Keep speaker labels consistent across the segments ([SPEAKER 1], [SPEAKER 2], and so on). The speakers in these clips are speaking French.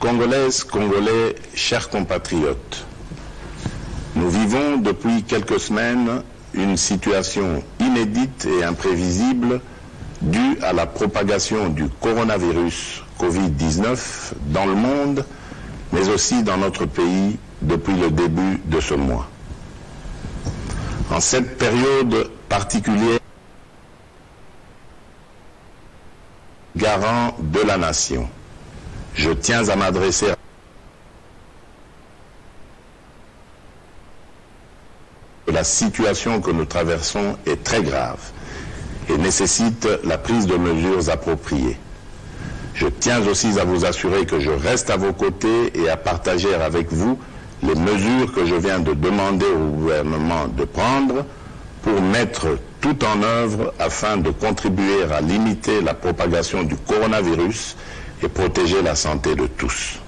[SPEAKER 1] Congolaises, Congolais, chers compatriotes, nous vivons depuis quelques semaines une situation inédite et imprévisible due à la propagation du coronavirus Covid-19 dans le monde, mais aussi dans notre pays depuis le début de ce mois. En cette période particulière, garant de la nation, je tiens à m'adresser à la situation que nous traversons est très grave et nécessite la prise de mesures appropriées. Je tiens aussi à vous assurer que je reste à vos côtés et à partager avec vous les mesures que je viens de demander au gouvernement de prendre pour mettre tout en œuvre afin de contribuer à limiter la propagation du coronavirus et protéger la santé de tous.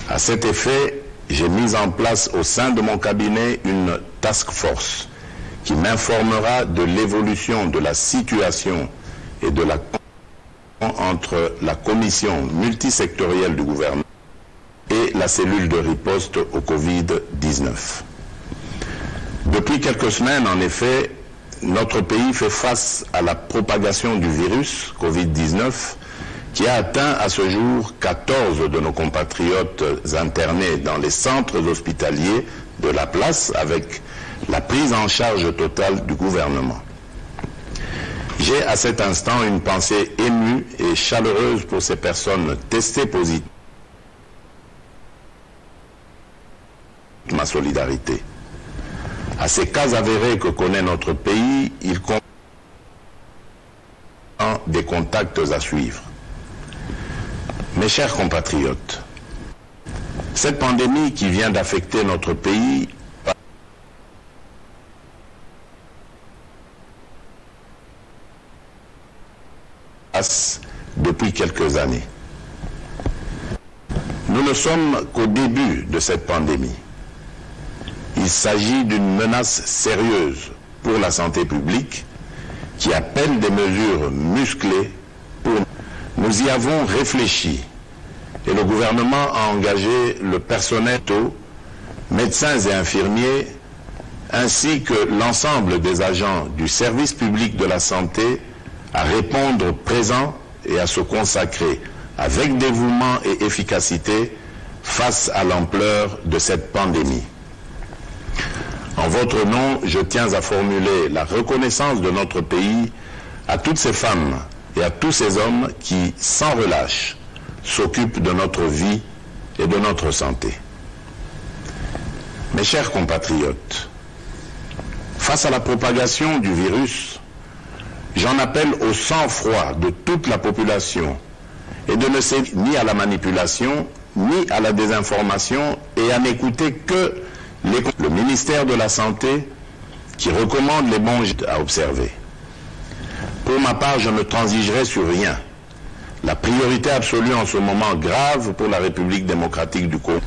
[SPEAKER 1] À cet effet, j'ai mis en place au sein de mon cabinet une task force qui m'informera de l'évolution de la situation et de la entre la commission multisectorielle du gouvernement et la cellule de riposte au Covid-19. Depuis quelques semaines, en effet, notre pays fait face à la propagation du virus Covid-19 qui a atteint à ce jour 14 de nos compatriotes internés dans les centres hospitaliers de la place avec la prise en charge totale du gouvernement. J'ai à cet instant une pensée émue et chaleureuse pour ces personnes testées positives. Ma solidarité. À ces cas avérés que connaît notre pays, il comprend des contacts à suivre. Mes chers compatriotes, cette pandémie qui vient d'affecter notre pays passe depuis quelques années. Nous ne sommes qu'au début de cette pandémie. Il s'agit d'une menace sérieuse pour la santé publique qui appelle des mesures musclées pour... Nous y avons réfléchi et le gouvernement a engagé le personnel, médecins et infirmiers, ainsi que l'ensemble des agents du service public de la santé à répondre présent et à se consacrer avec dévouement et efficacité face à l'ampleur de cette pandémie. En votre nom, je tiens à formuler la reconnaissance de notre pays à toutes ces femmes et à tous ces hommes qui, sans relâche, s'occupent de notre vie et de notre santé. Mes chers compatriotes, face à la propagation du virus, j'en appelle au sang-froid de toute la population et de ne céder ni à la manipulation, ni à la désinformation et à n'écouter que le ministère de la Santé qui recommande les bons gestes à observer. Pour ma part, je ne transigerai sur rien. La priorité absolue en ce moment grave pour la République démocratique du Congo.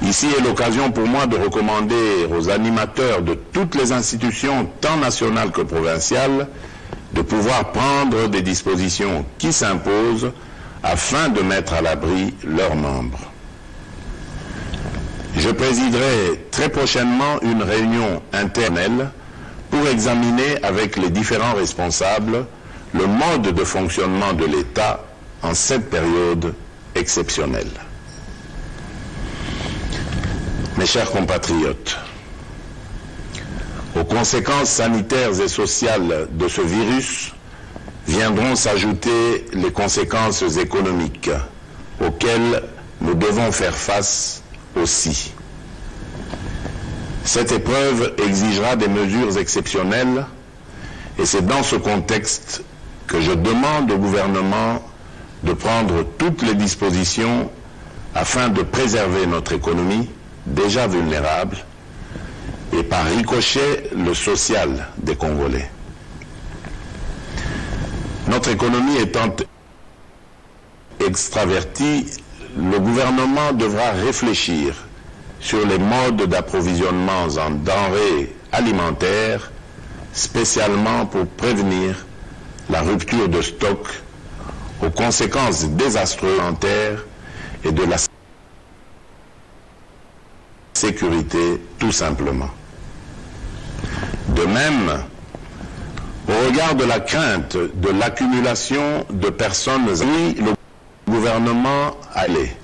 [SPEAKER 1] Ici est l'occasion pour moi de recommander aux animateurs de toutes les institutions, tant nationales que provinciales, de pouvoir prendre des dispositions qui s'imposent afin de mettre à l'abri leurs membres. Je présiderai très prochainement une réunion interne pour examiner avec les différents responsables le mode de fonctionnement de l'État en cette période exceptionnelle. Mes chers compatriotes, aux conséquences sanitaires et sociales de ce virus viendront s'ajouter les conséquences économiques auxquelles nous devons faire face aussi. Cette épreuve exigera des mesures exceptionnelles et c'est dans ce contexte que je demande au gouvernement de prendre toutes les dispositions afin de préserver notre économie déjà vulnérable et par ricochet le social des Congolais. Notre économie étant extravertie, le gouvernement devra réfléchir sur les modes d'approvisionnement en denrées alimentaires, spécialement pour prévenir la rupture de stock aux conséquences désastreuses et de la sécurité, tout simplement. De même, au regard de la crainte de l'accumulation de personnes, oui, le gouvernement allait.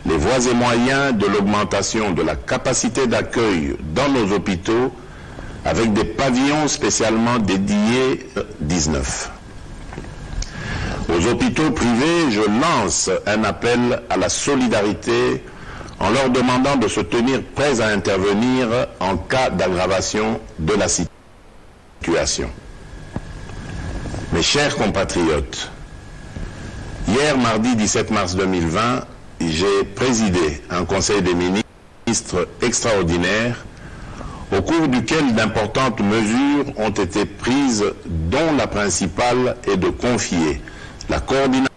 [SPEAKER 1] Les voies et moyens de l'augmentation de la capacité d'accueil dans nos hôpitaux avec des pavillons spécialement dédiés 19. Aux hôpitaux privés, je lance un appel à la solidarité en leur demandant de se tenir prêts à intervenir en cas d'aggravation de la situation. Mes chers compatriotes, hier, mardi 17 mars 2020, j'ai présidé un conseil des ministres extraordinaire au cours duquel d'importantes mesures ont été prises, dont la principale est de confier la coordination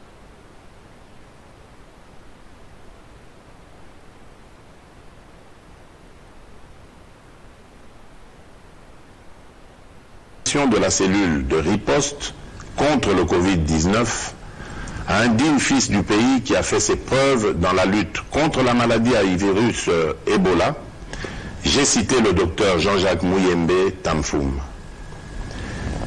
[SPEAKER 1] de la cellule de riposte contre le Covid-19 à un digne fils du pays qui a fait ses preuves dans la lutte contre la maladie à virus Ebola. J'ai cité le docteur Jean-Jacques Muyembe Tamfoum.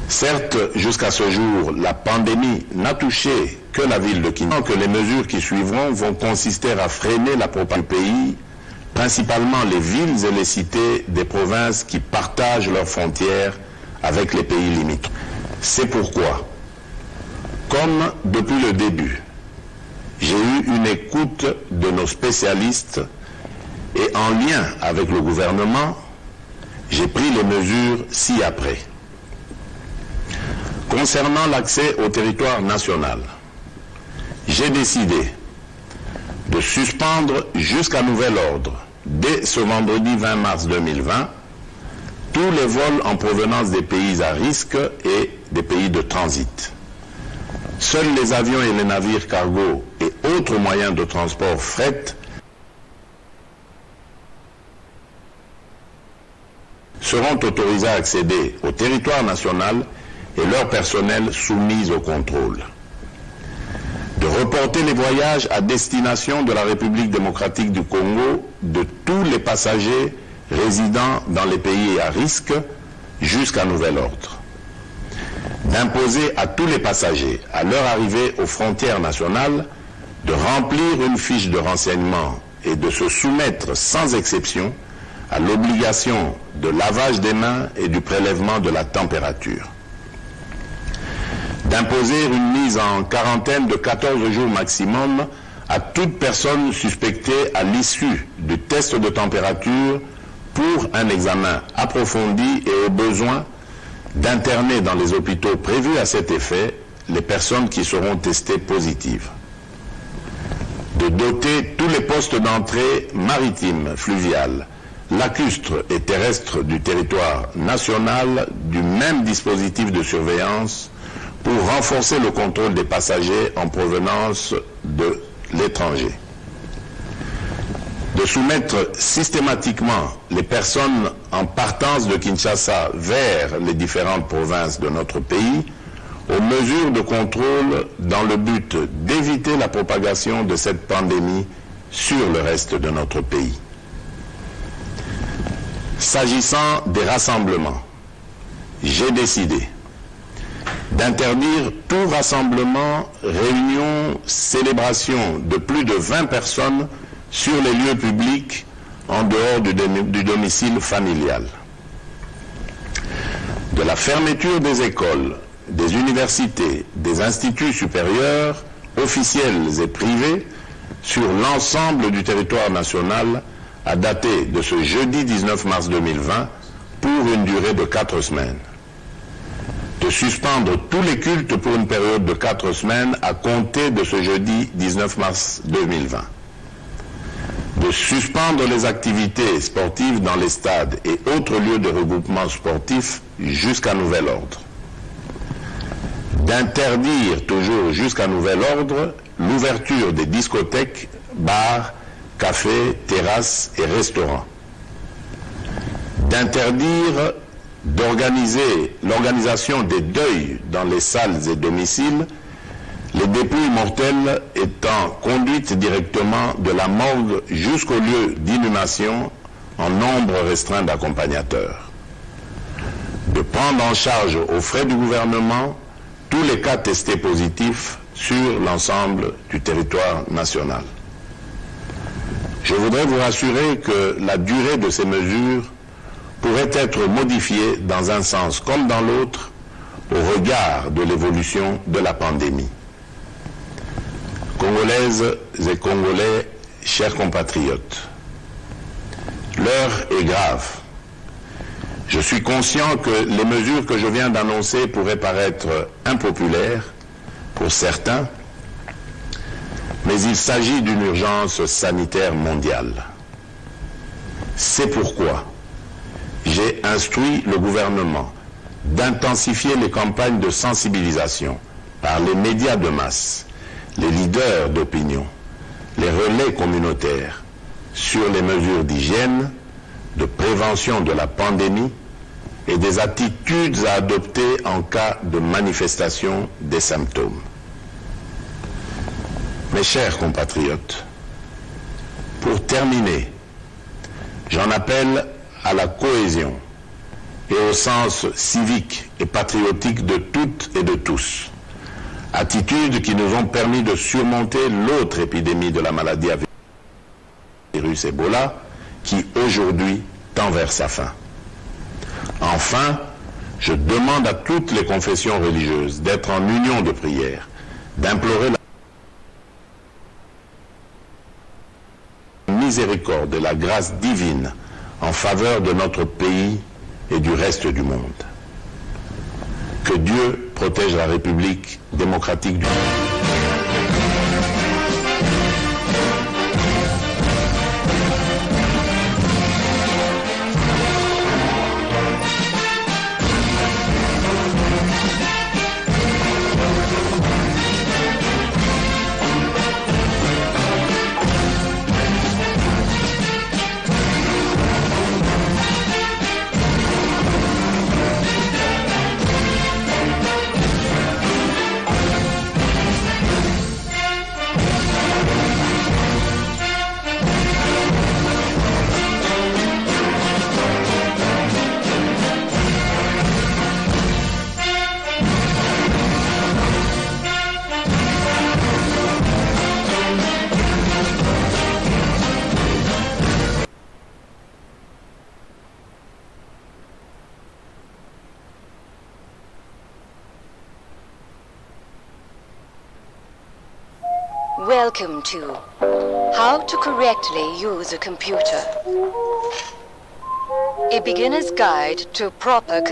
[SPEAKER 1] Certes, jusqu'à ce jour, la pandémie n'a touché que la ville de Kinshasa, que les mesures qui suivront vont consister à freiner la propagation du pays, principalement les villes et les cités des provinces qui partagent leurs frontières avec les pays limitrophes. C'est pourquoi, comme depuis le début, j'ai eu une écoute de nos spécialistes et en lien avec le gouvernement, j'ai pris les mesures ci-après. Concernant l'accès au territoire national, j'ai décidé de suspendre jusqu'à nouvel ordre, dès ce vendredi 20 mars 2020, tous les vols en provenance des pays à risque et des pays de transit. Seuls les avions et les navires cargo et autres moyens de transport fret seront autorisés à accéder au territoire national et leur personnel soumis au contrôle. De reporter les voyages à destination de la République démocratique du Congo de tous les passagers résidant dans les pays à risque jusqu'à nouvel ordre. D'imposer à tous les passagers, à leur arrivée aux frontières nationales, de remplir une fiche de renseignement et de se soumettre sans exception à l'obligation de lavage des mains et du prélèvement de la température. D'imposer une mise en quarantaine de 14 jours maximum à toute personne suspectée à l'issue du test de température pour un examen approfondi et au besoin d'interner dans les hôpitaux prévus à cet effet les personnes qui seront testées positives. De doter tous les postes d'entrée maritimes, fluviales, lacustres et terrestres du territoire national du même dispositif de surveillance pour renforcer le contrôle des passagers en provenance de l'étranger. De soumettre systématiquement les personnes en partance de Kinshasa vers les différentes provinces de notre pays aux mesures de contrôle dans le but d'éviter la propagation de cette pandémie sur le reste de notre pays. S'agissant des rassemblements, j'ai décidé d'interdire tout rassemblement, réunion, célébration de plus de 20 personnes sur les lieux publics en dehors du domicile familial. De la fermeture des écoles, des universités, des instituts supérieurs, officiels et privés, sur l'ensemble du territoire national à dater de ce jeudi 19 mars 2020 pour une durée de 4 semaines. De suspendre tous les cultes pour une période de 4 semaines à compter de ce jeudi 19 mars 2020. De suspendre les activités sportives dans les stades et autres lieux de regroupement sportif jusqu'à nouvel ordre. D'interdire toujours jusqu'à nouvel ordre l'ouverture des discothèques, bars, cafés, terrasses et restaurants. D'interdire d'organiser l'organisation des deuils dans les salles et domiciles, les dépouilles mortelles étant conduites directement de la morgue jusqu'au lieu d'inhumation en nombre restreint d'accompagnateurs. De prendre en charge aux frais du gouvernement tous les cas testés positifs sur l'ensemble du territoire national. Je voudrais vous rassurer que la durée de ces mesures pourrait être modifiée dans un sens comme dans l'autre au regard de l'évolution de la pandémie. Congolaises et Congolais, chers compatriotes, l'heure est grave. Je suis conscient que les mesures que je viens d'annoncer pourraient paraître impopulaires pour certains, mais il s'agit d'une urgence sanitaire mondiale. C'est pourquoi j'ai instruit le gouvernement d'intensifier les campagnes de sensibilisation par les médias de masse, les leaders d'opinion, les relais communautaires sur les mesures d'hygiène, de prévention de la pandémie et des attitudes à adopter en cas de manifestation des symptômes. Mes chers compatriotes, pour terminer, j'en appelle à la cohésion et au sens civique et patriotique de toutes et de tous, attitudes qui nous ont permis de surmonter l'autre épidémie de la maladie à virus Ebola, qui aujourd'hui tend vers sa fin. Enfin, je demande à toutes les confessions religieuses d'être en union de prière, d'implorer la miséricorde et la grâce divine en faveur de notre pays et du reste du monde. Que Dieu protège la République démocratique du
[SPEAKER 2] Welcome to How to Correctly Use a Computer. A beginner's guide to proper computer.